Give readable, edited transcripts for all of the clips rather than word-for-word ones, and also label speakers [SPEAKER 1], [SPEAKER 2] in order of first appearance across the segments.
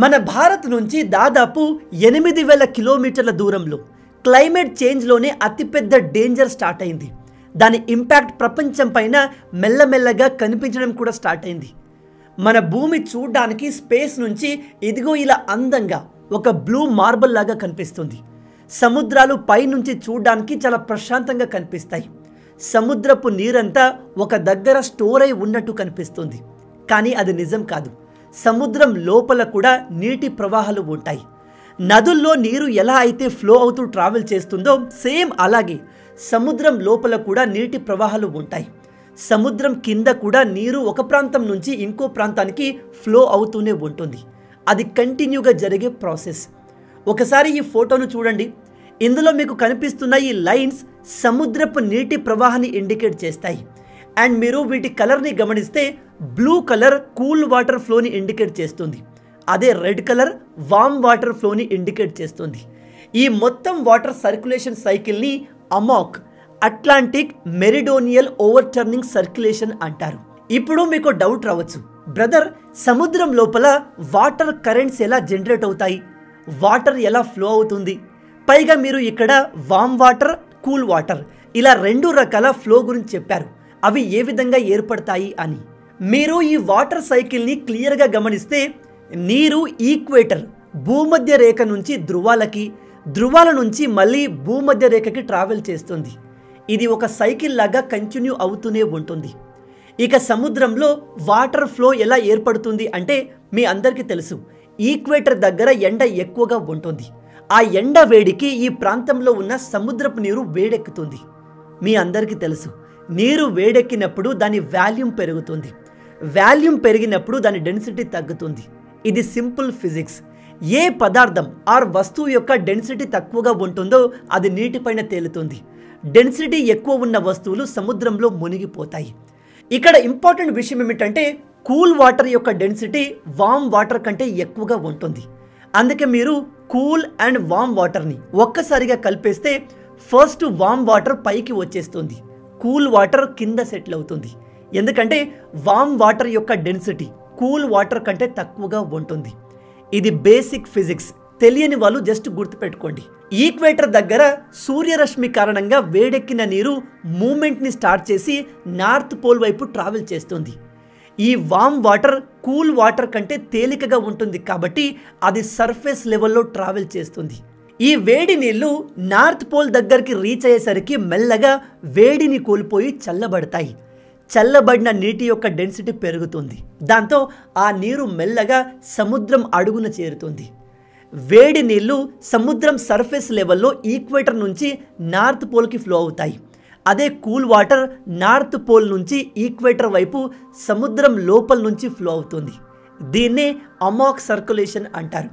[SPEAKER 1] మన భారత్ నుంచి దాదాపు 8000 కిలోమీటర్ల దూరంలో క్లైమేట్ చేంజ్లోనే అతిపెద్ద డేంజర్ స్టార్ట్ అయింది. దాని ఇంపాక్ట్ ప్రపంచం పైన మెల్లమెల్లగా కనిపించడం కూడా స్టార్ట్ అయింది. మన భూమి చూడడానికి స్పేస్ నుంచి ఇదిగో ఇలా అందంగా ఒక బ్లూ మార్బల్ లాగా కనిపిస్తుంది. సముద్రాలు పైనుంచి చూడడానికి చాలా ప్రశాంతంగా కనిపిస్తాయి. సముద్రపు నీరంతా ఒక దగ్గర స్టోర్ అయి ఉన్నట్టు కనిపిస్తుంది. కానీ అది నిజం కాదు. సముద్రం లోపల కూడా నీటి ప్రవాహాలు ఉంటాయి. నదుల్లో నీరు ఎలా అయితే ఫ్లో అవుతూ ట్రావెల్ చేస్తుందో సేమ్ అలాగే సముద్రం లోపల కూడా నీటి ప్రవాహాలు ఉంటాయి. సముద్రం కింద కూడా నీరు ఒక ప్రాంతం నుంచి ఇంకో ప్రాంతానికి ఫ్లో అవుతూనే ఉంటుంది. అది కంటిన్యూగా జరిగే ప్రాసెస్. ఒకసారి ఈ ఫోటోను చూడండి. ఇందులో మీకు కనిపిస్తున్న ఈ లైన్స్ సముద్రపు నీటి ప్రవాహాన్ని ఇండికేట్ చేస్తాయి. అండ్ మీరు వీటి కలర్ని గమనిస్తే బ్లూ కలర్ కూల్ వాటర్ ఫ్లోని ఇండికేట్ చేస్తుంది. అదే రెడ్ కలర్ వామ్ వాటర్ ఫ్లోని ఇండికేట్ చేస్తుంది. ఈ మొత్తం వాటర్ సర్క్యులేషన్ సైకిల్ని AMOC Atlantic meridional overturning circulation అంటారు. ఇప్పుడు మీకు డౌట్ రావచ్చు, బ్రదర్ సముద్రం లోపల వాటర్ కరెంట్స్ ఎలా జనరేట్ అవుతాయి, వాటర్ ఎలా ఫ్లో అవుతుంది, పైగా మీరు ఇక్కడ వామ్ వాటర్ కూల్ వాటర్ ఇలా 2 రకాల ఫ్లో గురించి చెప్పారు, అవి ఏ విధంగా ఏర్పడతాయి అని. మీరు ఈ వాటర్ సైకిల్ని క్లియర్గా గమనిస్తే నీరు ఈక్వేటర్ భూమధ్య రేఖ నుంచి ధృవాలకి, ధృవాల నుంచి మళ్ళీ భూమధ్య రేఖకి ట్రావెల్ చేస్తుంది. ఇది ఒక సైకిల్ లాగా కంటిన్యూ అవుతూనే ఉంటుంది. ఇక సముద్రంలో వాటర్ ఫ్లో ఎలా ఏర్పడుతుంది అంటే మీ అందరికీ తెలుసు, ఈక్వేటర్ దగ్గర ఎండ ఎక్కువగా ఉంటుంది. ఆ ఎండ వేడికి ఈ ప్రాంతంలో ఉన్న సముద్రపు నీరు వేడెక్కుతుంది. మీ అందరికీ తెలుసు, నీరు వేడెక్కినప్పుడు దాని వాల్యూమ్ పెరుగుతుంది. వాల్యూమ్ పెరిగినప్పుడు దాని డెన్సిటీ తగ్గుతుంది. ఇది సింపుల్ ఫిజిక్స్. ఏ పదార్థం ఆర్ వస్తువు యొక్క డెన్సిటీ తక్కువగా ఉంటుందో అది నీటిపైన తేలుతుంది. డెన్సిటీ ఎక్కువ ఉన్న వస్తువులు సముద్రంలో మునిగిపోతాయి. ఇక్కడ ఇంపార్టెంట్ విషయం ఏమిటంటే కూల్ వాటర్ యొక్క డెన్సిటీ వామ్ వాటర్ కంటే ఎక్కువగా ఉంటుంది. అందుకే మీరు కూల్ అండ్ వామ్ వాటర్ని ఒక్కసారిగా కలిపేస్తే ఫస్ట్ వామ్ వాటర్ పైకి వచ్చేస్తుంది, కూల్ వాటర్ కింద సెటిల్ అవుతుంది. ఎందుకంటే వామ్ వాటర్ యొక్క డెన్సిటీ కూల్ వాటర్ కంటే తక్కువగా ఉంటుంది. ఇది బేసిక్ ఫిజిక్స్. తెలియని వాళ్ళు జస్ట్ గుర్తుపెట్టుకోండి. ఈక్వేటర్ దగ్గర సూర్యరశ్మి కారణంగా వేడెక్కిన నీరు మూమెంట్ని స్టార్ట్ చేసి నార్త్ పోల్ వైపు ట్రావెల్ చేస్తుంది. ఈ వామ్ వాటర్ కూల్ వాటర్ కంటే తేలికగా ఉంటుంది కాబట్టి అది సర్ఫేస్ లెవెల్లో ట్రావెల్ చేస్తుంది. ఈ వేడి నీళ్లు నార్త్ పోల్ దగ్గరికి రీచ్ అయ్యేసరికి మెల్లగా వేడిని కోల్పోయి చల్లబడతాయి. చల్లబడిన నీటి యొక్క డెన్సిటీ పెరుగుతుంది. దాంతో ఆ నీరు మెల్లగా సముద్రం అడుగున చేరుతుంది. వేడి నీళ్లు సముద్రం సర్ఫేస్ లెవెల్లో ఈక్వేటర్ నుంచి నార్త్ పోల్కి ఫ్లో అవుతాయి. అదే కూల్ వాటర్ నార్త్ పోల్ నుంచి ఈక్వేటర్ వైపు సముద్రం లోపల నుంచి ఫ్లో అవుతుంది. దీన్నే అమాక్ సర్క్యులేషన్ అంటారు.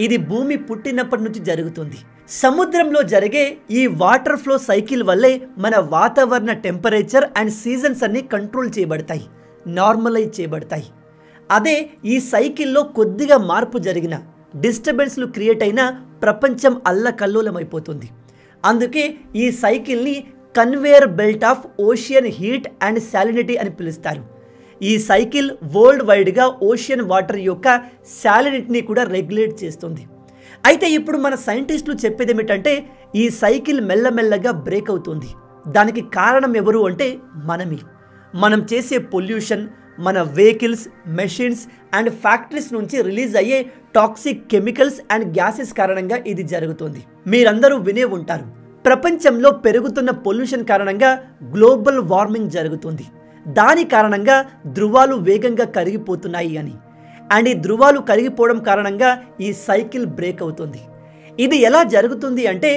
[SPEAKER 1] ఇది భూమి పుట్టినప్పటి నుంచి జరుగుతుంది. సముద్రంలో జరిగే ఈ వాటర్ ఫ్లో సైకిల్ వల్లే మన వాతావరణ టెంపరేచర్ అండ్ సీజన్స్ అన్ని కంట్రోల్ చేయబడతాయి, నార్మలైజ్ చేయబడతాయి. అదే ఈ సైకిల్లో కొద్దిగా మార్పు జరిగిన, డిస్టర్బెన్స్లు క్రియేట్ అయిన ప్రపంచం అల్లకల్లోలమైపోతుంది. అందుకే ఈ సైకిల్ని conveyor belt of ocean heat and salinity అని పిలుస్తారు. ఈ సైకిల్ వరల్డ్ వైడ్గా ఓషియన్ వాటర్ యొక్క సాలినిటీని కూడా రెగ్యులేట్ చేస్తుంది. అయితే ఇప్పుడు మన సైంటిస్టులు చెప్పేది ఏమిటంటే ఈ సైకిల్ మెల్లమెల్లగా బ్రేక్ అవుతుంది. దానికి కారణం ఎవరు అంటే మనమే. మనం చేసే పొల్యూషన్, మన వెహికల్స్, మెషిన్స్ అండ్ ఫ్యాక్టరీస్ నుంచి రిలీజ్ అయ్యే టాక్సిక్ కెమికల్స్ అండ్ గ్యాసెస్ కారణంగా ఇది జరుగుతుంది. మీరందరూ వినే ఉంటారు, ప్రపంచంలో పెరుగుతున్న పొల్యూషన్ కారణంగా గ్లోబల్ వార్మింగ్ జరుగుతుంది. దాని కారణంగా ధృవాలు వేగంగా కరిగిపోతున్నాయి అని. అండ్ ఈ ధృవాలు కరిగిపోవడం కారణంగా ఈ సైకిల్ బ్రేక్ అవుతుంది. ఇది ఎలా జరుగుతుంది అంటే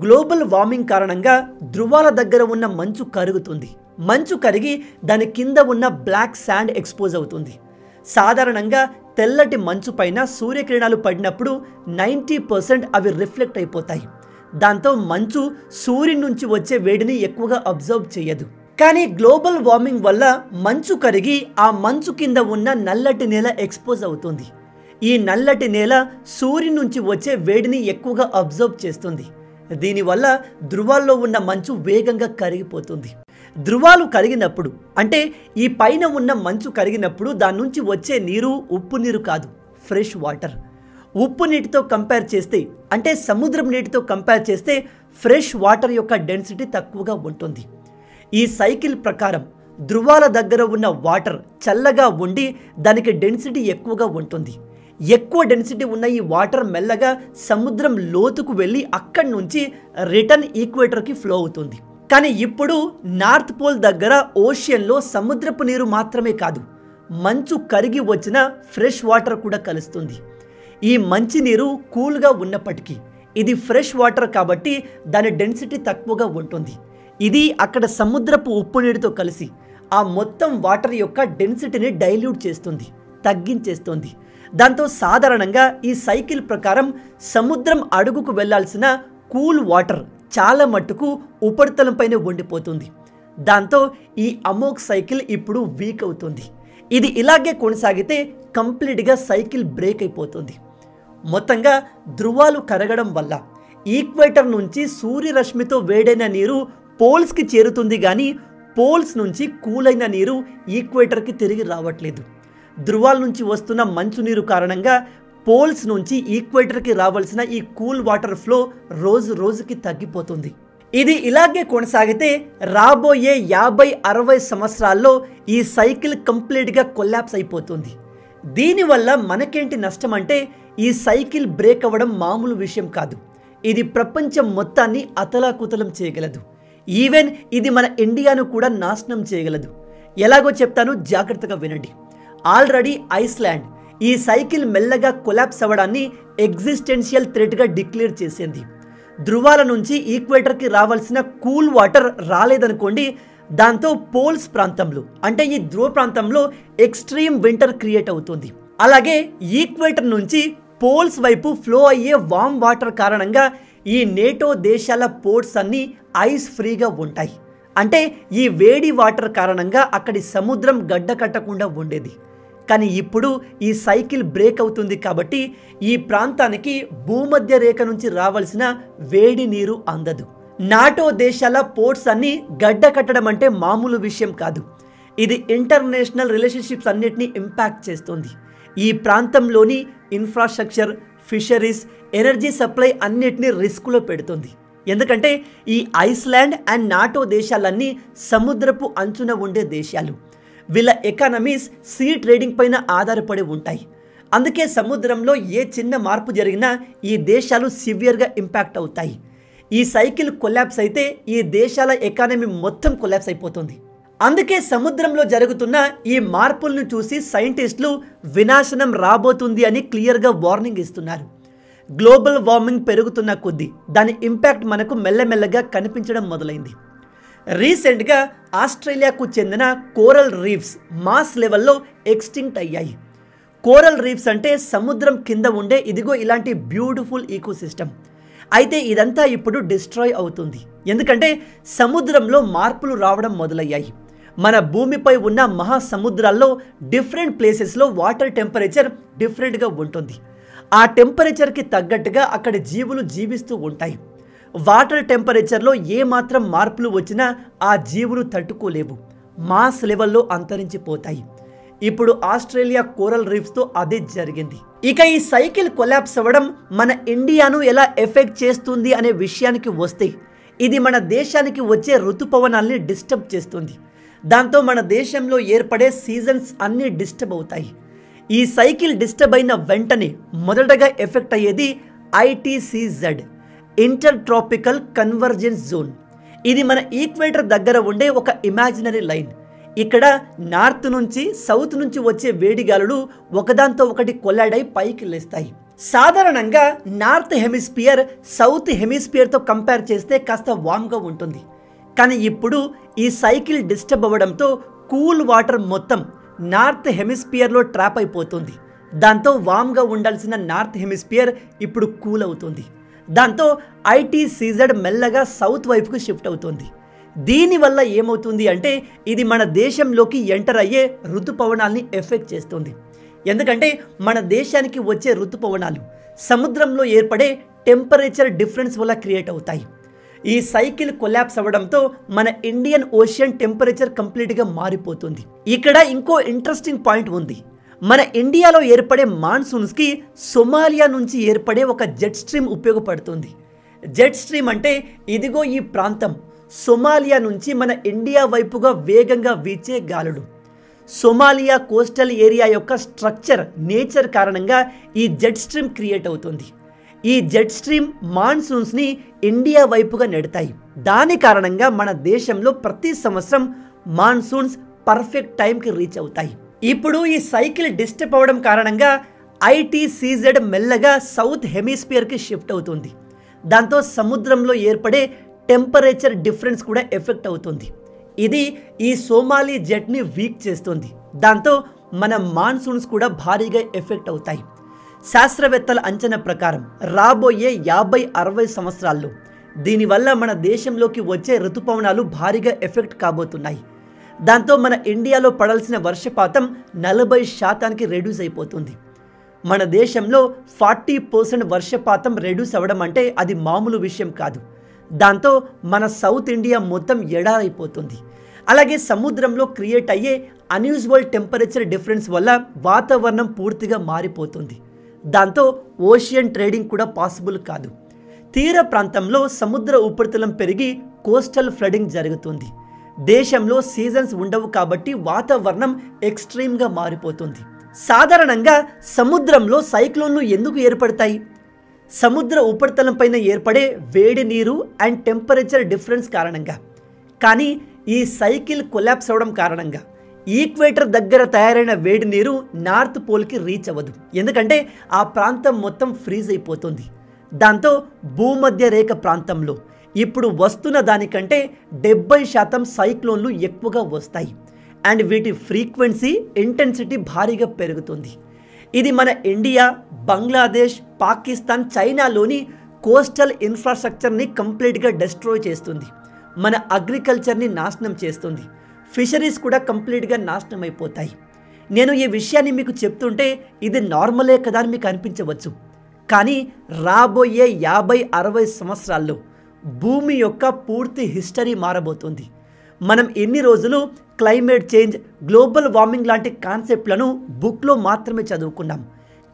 [SPEAKER 1] గ్లోబల్ వార్మింగ్ కారణంగా ధృవాల దగ్గర ఉన్న మంచు కరుగుతుంది. మంచు కరిగి దాని కింద ఉన్న బ్లాక్ శాండ్ ఎక్స్పోజ్ అవుతుంది. సాధారణంగా తెల్లటి మంచు పైన సూర్యకిరణాలు పడినప్పుడు 90% అవి రిఫ్లెక్ట్ అయిపోతాయి. దాంతో మంచు సూర్యుని నుంచి వచ్చే వేడిని ఎక్కువగా అబ్జర్వ్ చేయదు. కానీ గ్లోబల్ వార్మింగ్ వల్ల మంచు కరిగి ఆ మంచు కింద ఉన్న నల్లటి నేల ఎక్స్పోజ్ అవుతుంది. ఈ నల్లటి నేల సూర్యుని నుంచి వచ్చే వేడిని ఎక్కువగా అబ్జర్వ్ చేస్తుంది. దీనివల్ల ధృవాల్లో ఉన్న మంచు వేగంగా కరిగిపోతుంది. ధృవాలు కరిగినప్పుడు అంటే ఈ పైన ఉన్న మంచు కరిగినప్పుడు దాని నుంచి వచ్చే నీరు ఉప్పు నీరు కాదు, ఫ్రెష్ వాటర్. ఉప్పు నీటితో కంపేర్ చేస్తే, అంటే సముద్రం నీటితో కంపేర్ చేస్తే ఫ్రెష్ వాటర్ యొక్క డెన్సిటీ తక్కువగా ఉంటుంది. ఈ సైకిల్ ప్రకారం ధృవాల దగ్గర ఉన్న వాటర్ చల్లగా ఉండి దానికి డెన్సిటీ ఎక్కువగా ఉంటుంది. ఎక్కువ డెన్సిటీ ఉన్న ఈ వాటర్ మెల్లగా సముద్రం లోతుకు వెళ్ళి అక్కడి నుంచి రిటర్న్ ఈక్వేటర్కి ఫ్లో అవుతుంది. కానీ ఇప్పుడు నార్త్ పోల్ దగ్గర ఓషియన్లో సముద్రపు నీరు మాత్రమే కాదు, మంచు కరిగి వచ్చిన ఫ్రెష్ వాటర్ కూడా కలుస్తుంది. ఈ మంచి నీరు కూల్గా ఉన్నప్పటికీ ఇది ఫ్రెష్ వాటర్ కాబట్టి దాని డెన్సిటీ తక్కువగా ఉంటుంది. ఇది అక్కడ సముద్రపు ఉప్పు నీటితో కలిసి ఆ మొత్తం వాటర్ యొక్క డెన్సిటీని డైల్యూట్ చేస్తుంది, తగ్గించేస్తుంది. దాంతో సాధారణంగా ఈ సైకిల్ ప్రకారం సముద్రం అడుగుకు వెళ్లాల్సిన కూల్ వాటర్ చాలా మట్టుకు ఉపరితలంపైనే ఉండిపోతుంది. దాంతో ఈ అమోక్ సైకిల్ ఇప్పుడు వీక్ అవుతుంది. ఇది ఇలాగే కొనసాగితే కంప్లీట్గా సైకిల్ బ్రేక్ అయిపోతుంది. మొత్తంగా ధృవాలు కరగడం వల్ల ఈక్వేటర్ నుంచి సూర్యరశ్మితో వేడైన నీరు పోల్స్కి చేరుతుంది, కానీ పోల్స్ నుంచి కూలైన నీరు ఈక్వేటర్కి తిరిగి రావట్లేదు. ధృవాల నుంచి వస్తున్న మంచునీరు కారణంగా పోల్స్ నుంచి ఈక్వేటర్కి రావాల్సిన ఈ కూల్ వాటర్ ఫ్లో రోజు రోజుకి తగ్గిపోతుంది. ఇది ఇలాగే కొనసాగితే రాబోయే 50-60 సంవత్సరాల్లో ఈ సైకిల్ కంప్లీట్గా కొల్లాప్స్ అయిపోతుంది. దీనివల్ల మనకేంటి నష్టం అంటే ఈ సైకిల్ బ్రేక్ అవ్వడం మామూలు విషయం కాదు. ఇది ప్రపంచం మొత్తాన్ని అతలాకుతలం చేయగలదు. ఈవెన్ ఇది మన ఇండియాను కూడా నాశనం చేయగలదు. ఎలాగో చెప్తాను, జాగ్రత్తగా వినండి. ఆల్రెడీ ఐస్లాండ్ ఈ సైకిల్ మెల్లగా కొలాప్స్ అవ్వడాన్ని ఎగ్జిస్టెన్షియల్ థ్రెట్గా డిక్లేర్ చేసింది. ధృవాల నుంచి ఈక్వేటర్కి రావాల్సిన కూల్ వాటర్ రాలేదనుకోండి, దాంతో పోల్స్ ప్రాంతంలో, అంటే ఈ ధ్రువ ప్రాంతంలో ఎక్స్ట్రీమ్ వింటర్ క్రియేట్ అవుతుంది. అలాగే ఈక్వేటర్ నుంచి పోల్స్ వైపు ఫ్లో అయ్యే వామ్ వాటర్ కారణంగా ఈ నేటో దేశాల పోర్ట్స్ అన్నీ ఐస్ ఫ్రీగా ఉంటాయి. అంటే ఈ వేడి వాటర్ కారణంగా అక్కడి సముద్రం గడ్డ కట్టకుండా ఉండేది. కానీ ఇప్పుడు ఈ సైకిల్ బ్రేక్ అవుతుంది కాబట్టి ఈ ప్రాంతానికి భూమధ్య రేఖ నుంచి రావాల్సిన వేడి నీరు అందదు. నాటో దేశాల పోర్ట్స్ అన్నీ గడ్డ కట్టడం అంటే మామూలు విషయం కాదు. ఇది ఇంటర్నేషనల్ రిలేషన్షిప్స్ అన్నిటినీ ఇంపాక్ట్ చేస్తుంది. ఈ ప్రాంతంలోని ఇన్ఫ్రాస్ట్రక్చర్, ఫిషరీస్, ఎనర్జీ సప్లై అన్నిటినీ రిస్క్లో పెడుతుంది. ఎందుకంటే ఈ ఐస్లాండ్ అండ్ నాటో దేశాలన్నీ సముద్రపు అంచున ఉండే దేశాలు. వీళ్ళ ఎకానమీస్ సీ ట్రేడింగ్ పైన ఆధారపడి ఉంటాయి. అందుకే సముద్రంలో ఏ చిన్న మార్పు జరిగినా ఈ దేశాలు సివియర్గా ఇంపాక్ట్ అవుతాయి. ఈ సైకిల్ కొలాప్స్ అయితే ఈ దేశాల ఎకానమీ మొత్తం కొలాప్స్ అయిపోతుంది. అందుకే సముద్రంలో జరుగుతున్న ఈ మార్పులను చూసి సైంటిస్టులు వినాశనం రాబోతుంది అని క్లియర్గా వార్నింగ్ ఇస్తున్నారు. గ్లోబల్ వార్మింగ్ పెరుగుతున్న కొద్దీ దాని ఇంపాక్ట్ మనకు మెల్లమెల్లగా కనిపించడం మొదలైంది. రీసెంట్గా ఆస్ట్రేలియాకు చెందిన కోరల్ రీఫ్స్ మాస్ లెవెల్లో ఎక్స్టింక్ట్ అయ్యాయి. కోరల్ రీఫ్స్ అంటే సముద్రం కింద ఉండే ఇదిగో ఇలాంటి బ్యూటిఫుల్ ఈకోసిస్టమ్. అయితే ఇదంతా ఇప్పుడు డిస్ట్రాయ్ అవుతుంది. ఎందుకంటే సముద్రంలో మార్పులు రావడం మొదలయ్యాయి. మన భూమిపై ఉన్న మహాసముద్రాల్లో డిఫరెంట్ ప్లేసెస్లో వాటర్ టెంపరేచర్ డిఫరెంట్గా ఉంటుంది. ఆ టెంపరేచర్కి తగ్గట్టుగా అక్కడ జీవులు జీవిస్తూ ఉంటాయి. వాటర్ టెంపరేచర్లో ఏమాత్రం మార్పులు వచ్చినా ఆ జీవులు తట్టుకోలేవు, మాస్ లెవెల్లో అంతరించిపోతాయి. ఇప్పుడు ఆస్ట్రేలియా కోరల్ రీఫ్స్తో అదే జరిగింది. ఇక ఈ సైకిల్ కొలాప్స్ అవ్వడం మన ఇండియాను ఎలా ఎఫెక్ట్ చేస్తుంది అనే విషయానికి వస్తే, ఇది మన దేశానికి వచ్చే ఋతుపవనాల్ని డిస్టర్బ్ చేస్తుంది. దాంతో మన దేశంలో ఏర్పడే సీజన్స్ అన్నీ డిస్టర్బ్ అవుతాయి. ఈ సైకిల్ డిస్టర్బ్ అయిన వెంటనే మొదటగా ఎఫెక్ట్ అయ్యేది ITCZ, inter tropical convergence zone. ఇది మన ఈక్వేటర్ దగ్గర ఉండే ఒక ఇమాజినరీ లైన్. ఇక్కడ నార్త్ నుంచి సౌత్ నుంచి వచ్చే వేడిగాలులు ఒకదాంతో ఒకటి కొల్లాడై పైకి లేస్తాయి. సాధారణంగా నార్త్ హెమిస్ఫియర్ సౌత్ హెమిస్ఫియర్తో కంపేర్ చేస్తే కాస్త వామ్గా ఉంటుంది. కానీ ఇప్పుడు ఈ సైకిల్ డిస్టర్బ్ అవ్వడంతో కూల్ వాటర్ మొత్తం నార్త్ హెమిస్ఫియర్లో ట్రాప్ అయిపోతుంది. దాంతో వామ్గా ఉండాల్సిన నార్త్ హెమిస్ఫియర్ ఇప్పుడు కూల్ అవుతుంది. దాంతో ITCZ మెల్లగా సౌత్ వైపుకు షిఫ్ట్ అవుతుంది. దీనివల్ల ఏమవుతుంది అంటే ఇది మన దేశంలోకి ఎంటర్ అయ్యే ఋతుపవనాల్ని ఎఫెక్ట్ చేస్తుంది. ఎందుకంటే మన దేశానికి వచ్చే ఋతుపవనాలు సముద్రంలో ఏర్పడే టెంపరేచర్ డిఫరెన్స్ వల్ల క్రియేట్ అవుతాయి. ఈ సైకిల్ కొలాప్స్ అవ్వడంతో మన ఇండియన్ ఓషియన్ టెంపరేచర్ కంప్లీట్గా మారిపోతుంది. ఇక్కడ ఇంకో ఇంట్రెస్టింగ్ పాయింట్ ఉంది. మన ఇండియాలో ఏర్పడే మాన్సూన్స్కి సొమాలియా నుంచి ఏర్పడే ఒక జెట్ స్ట్రీమ్ ఉపయోగపడుతుంది. జెట్ స్ట్రీమ్ అంటే ఇదిగో ఈ ప్రాంతం సొమాలియా నుంచి మన ఇండియా వైపుగా వేగంగా వీచే గాలులు. సొమాలియా కోస్టల్ ఏరియా యొక్క స్ట్రక్చర్, నేచర్ కారణంగా ఈ జెట్ స్ట్రీమ్ క్రియేట్ అవుతుంది. ఈ జెట్ స్ట్రీమ్ మాన్సూన్స్ని ఇండియా వైపుగా నెడతాయి. దాని కారణంగా మన దేశంలో ప్రతి సంవత్సరం మాన్సూన్స్ పర్ఫెక్ట్ టైంకి రీచ్ అవుతాయి. ఇప్పుడు ఈ సైకిల్ డిస్టర్బ్ అవ్వడం కారణంగా ఐటీసీజెడ్ మెల్లగా సౌత్ హెమిస్ఫియర్కి షిఫ్ట్ అవుతుంది. దాంతో సముద్రంలో ఏర్పడే టెంపరేచర్ డిఫరెన్స్ కూడా ఎఫెక్ట్ అవుతుంది. ఇది ఈ సోమాలి జెట్ని వీక్ చేస్తుంది. దాంతో మన మాన్సూన్స్ కూడా భారీగా ఎఫెక్ట్ అవుతాయి. శాస్త్రవేత్తల అంచనా ప్రకారం రాబోయే 50-60 సంవత్సరాల్లో దీనివల్ల మన దేశంలోకి వచ్చే ఋతుపవనాలు భారీగా ఎఫెక్ట్ కాబోతున్నాయి. దాంతో మన ఇండియాలో పడాల్సిన వర్షపాతం 40% రెడ్యూస్ అయిపోతుంది. మన దేశంలో 40% వర్షపాతం రెడ్యూస్ అవ్వడం అంటే అది మామూలు విషయం కాదు. దాంతో మన సౌత్ ఇండియా మొత్తం ఎడారైపోతుంది. అలాగే సముద్రంలో క్రియేట్ అయ్యే అన్యూజువల్ టెంపరేచర్ డిఫరెన్స్ వల్ల వాతావరణం పూర్తిగా మారిపోతుంది. దాంతో ఓషియన్ ట్రేడింగ్ కూడా పాసిబుల్ కాదు. తీర ప్రాంతంలో సముద్ర ఉపరితలం పెరిగి కోస్టల్ ఫ్లడింగ్ జరుగుతుంది. దేశంలో సీజన్స్ ఉండవు కాబట్టి వాతావరణం ఎక్స్ట్రీమ్గా మారిపోతుంది. సాధారణంగా సముద్రంలో సైక్లోన్లు ఎందుకు ఏర్పడతాయి? సముద్ర ఉపరితలం పైన ఏర్పడే వేడి నీరు అండ్ టెంపరేచర్ డిఫరెన్స్ కారణంగా. కానీ ఈ సైకిల్ కొలాప్స్ అవడం కారణంగా ఈక్వేటర్ దగ్గర తయారైన వేడి నీరు నార్త్ పోల్కి రీచ్ అవ్వదు. ఎందుకంటే ఆ ప్రాంతం మొత్తం ఫ్రీజ్ అయిపోతుంది. దాంతో భూమధ్య రేఖ ప్రాంతంలో ఇప్పుడు వస్తున్న దానికంటే 70% సైక్లోన్లు ఎక్కువగా వస్తాయి. అండ్ వీటి ఫ్రీక్వెన్సీ, ఇంటెన్సిటీ భారీగా పెరుగుతుంది. ఇది మన ఇండియా, బంగ్లాదేశ్, పాకిస్తాన్, చైనాలోని కోస్టల్ ఇన్ఫ్రాస్ట్రక్చర్ని కంప్లీట్గా డిస్ట్రాయ్ చేస్తుంది. మన అగ్రికల్చర్ని నాశనం చేస్తుంది. ఫిషరీస్ కూడా కంప్లీట్గా నాశనం అయిపోతాయి. నేను ఈ విషయాన్ని మీకు చెప్తుంటే ఇది నార్మలే కదా అని మీకు అనిపించవచ్చు. కానీ రాబోయే 50-60 సంవత్సరాల్లో భూమి యొక్క పూర్తి హిస్టరీ మారబోతుంది. మనం ఎన్ని రోజులు క్లైమేట్ చేంజ్, గ్లోబల్ వార్మింగ్ లాంటి కాన్సెప్ట్లను బుక్లో మాత్రమే చదువుకున్నాం.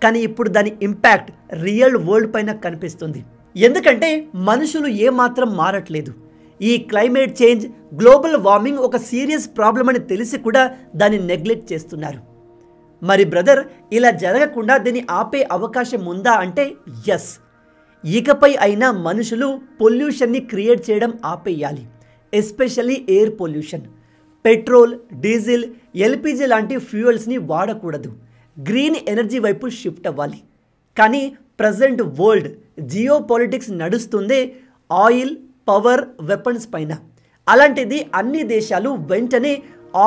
[SPEAKER 1] కానీ ఇప్పుడు దాని ఇంపాక్ట్ రియల్ వరల్డ్ పైన కనిపిస్తుంది. ఎందుకంటే మనుషులు ఏమాత్రం మారట్లేదు. ఈ క్లైమేట్ చేంజ్, గ్లోబల్ వార్మింగ్ ఒక సీరియస్ ప్రాబ్లం అని తెలిసి కూడా దాన్ని నెగ్లెక్ట్ చేస్తున్నారు. మరి బ్రదర్, ఇలా జరగకుండా దీన్ని ఆపే అవకాశం ఉందా అంటే ఎస్. ఇకపై అయినా మనుషులు పొల్యూషన్ని క్రియేట్ చేయడం ఆపేయాలి. Especially air pollution. Petrol, diesel, LPG లాంటి ఫ్యూయల్స్ని వాడకూడదు. గ్రీన్ ఎనర్జీ వైపు షిఫ్ట్ అవ్వాలి. కానీ ప్రజెంట్ వరల్డ్ జియో పాలిటిక్స్ నడుస్తుందే ఆయిల్, పవర్, వెపన్స్ పైన. అలాంటిది అన్ని దేశాలు వెంటనే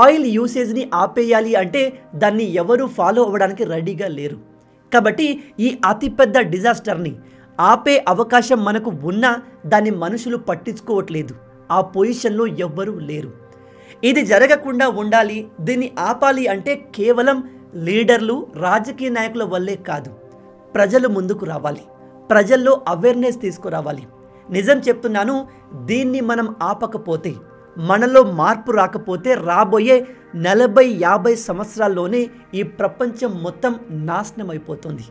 [SPEAKER 1] ఆయిల్ యూసేజ్ని ఆపేయాలి అంటే దాన్ని ఎవరు ఫాలో అవ్వడానికి రెడీగా లేరు. కాబట్టి ఈ అతిపెద్ద డిజాస్టర్ని ఆపే అవకాశం మనకు ఉన్నా దాన్ని మనుషులు పట్టించుకోవట్లేదు. ఆ పొజిషన్లో ఎవ్వరూ లేరు. ఇది జరగకుండా ఉండాలి, దీన్ని ఆపాలి అంటే కేవలం లీడర్లు, రాజకీయ నాయకుల వల్లే కాదు. ప్రజలు ముందుకు రావాలి. ప్రజల్లో అవేర్నెస్ తీసుకురావాలి. నిజం చెప్తున్నాను, దీన్ని మనం ఆపకపోతే, మనలో మార్పు రాకపోతే రాబోయే 40-50 సంవత్సరాల్లోనే ఈ ప్రపంచం మొత్తం నాశనం అయిపోతుంది.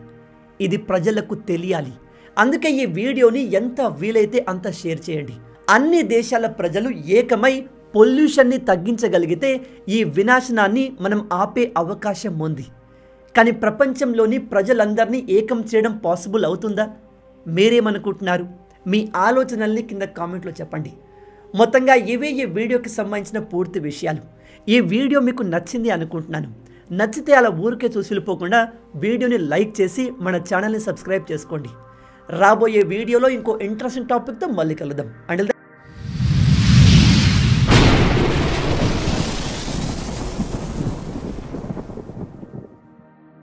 [SPEAKER 1] ఇది ప్రజలకు తెలియాలి. అందుకే ఈ వీడియోని ఎంత వీలైతే అంత షేర్ చేయండి. అన్ని దేశాల ప్రజలు ఏకమై పొల్యూషన్ని తగ్గించగలిగితే ఈ వినాశనాన్ని మనం ఆపే అవకాశం ఉంది. కానీ ప్రపంచంలోని ప్రజలందరినీ ఏకం చేయడం పాసిబుల్ అవుతుందా? మీరేమనుకుంటున్నారు? మీ ఆలోచనల్ని కింద కామెంట్లో చెప్పండి. మొత్తంగా ఇవే ఈ వీడియోకి సంబంధించిన పూర్తి విషయాలు. ఈ వీడియో మీకు నచ్చింది అనుకుంటున్నాను. నచ్చితే అలా ఊరికే చూసి వెళ్ళిపోకుండా వీడియోని లైక్ చేసి మన ఛానల్ని సబ్స్క్రైబ్ చేసుకోండి. రాబోయే వీడియోలో ఇంకో ఇంట్రెస్టింగ్ టాపిక్తో మళ్ళీ కలుద్దాం. అండ్